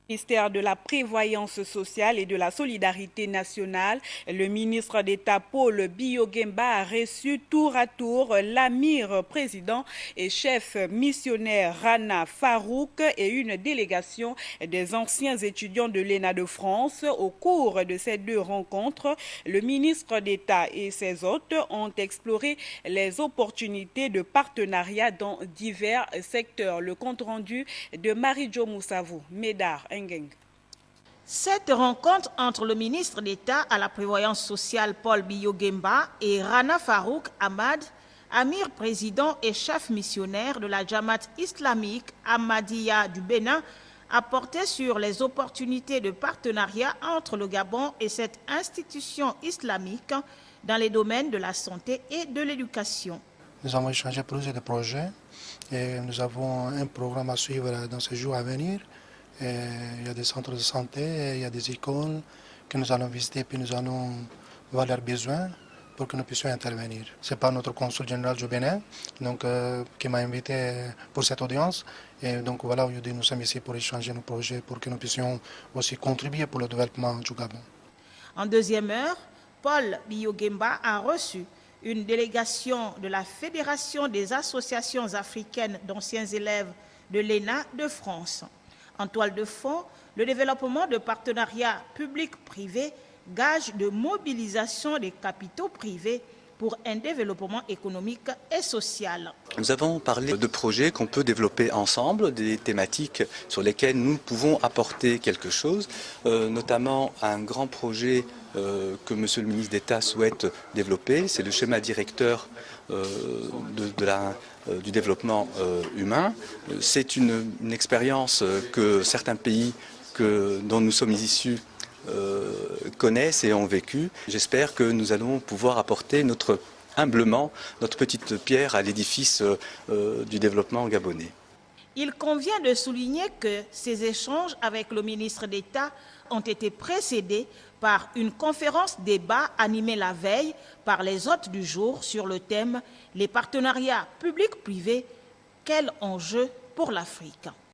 Ministère de la Prévoyance sociale et de la Solidarité nationale, le ministre d'État Paul Biya-Oguemba a reçu tour à tour l'amir président et chef missionnaire Rana Farouk et une délégation des anciens étudiants de l'ENA de France. Au cours de ces deux rencontres, le ministre d'État et ses hôtes ont exploré les opportunités de partenariat dans divers secteurs. Le compte-rendu de Marie-Jo Moussavou, Médard. Cette rencontre entre le ministre d'État à la Prévoyance sociale Paul Biya-Oguemba et Rana Farouk Ahmad, amir président et chef missionnaire de la Jamaat islamique Ahmadiyya du Bénin, a porté sur les opportunités de partenariat entre le Gabon et cette institution islamique dans les domaines de la santé et de l'éducation. Nous avons échangé plusieurs projets et nous avons un programme à suivre dans ces jours à venir. Et il y a des centres de santé, il y a des écoles que nous allons visiter, puis nous allons voir leurs besoins pour que nous puissions intervenir. C'est par notre consul général du Bénin qui m'a invité pour cette audience. Et donc voilà, aujourd'hui nous sommes ici pour échanger nos projets, pour que nous puissions aussi contribuer pour le développement du Gabon. En deuxième heure, Paul Biya-Oguemba a reçu une délégation de la Fédération des associations africaines d'anciens élèves de l'ENA de France. En toile de fond, le développement de partenariats publics-privés, gage de mobilisation des capitaux privés pour un développement économique et social. Nous avons parlé de projets qu'on peut développer ensemble, des thématiques sur lesquelles nous pouvons apporter quelque chose, notamment un grand projet que Monsieur le ministre d'État souhaite développer, c'est le schéma directeur du développement humain. C'est une expérience que certains pays dont nous sommes issus connaissent et ont vécu. J'espère que nous allons pouvoir apporter humblement notre petite pierre à l'édifice du développement gabonais. Il convient de souligner que ces échanges avec le ministre d'État ont été précédés par une conférence-débat animée la veille par les hôtes du jour sur le thème « Les partenariats publics-privés, quel enjeu pour l'Afrique ».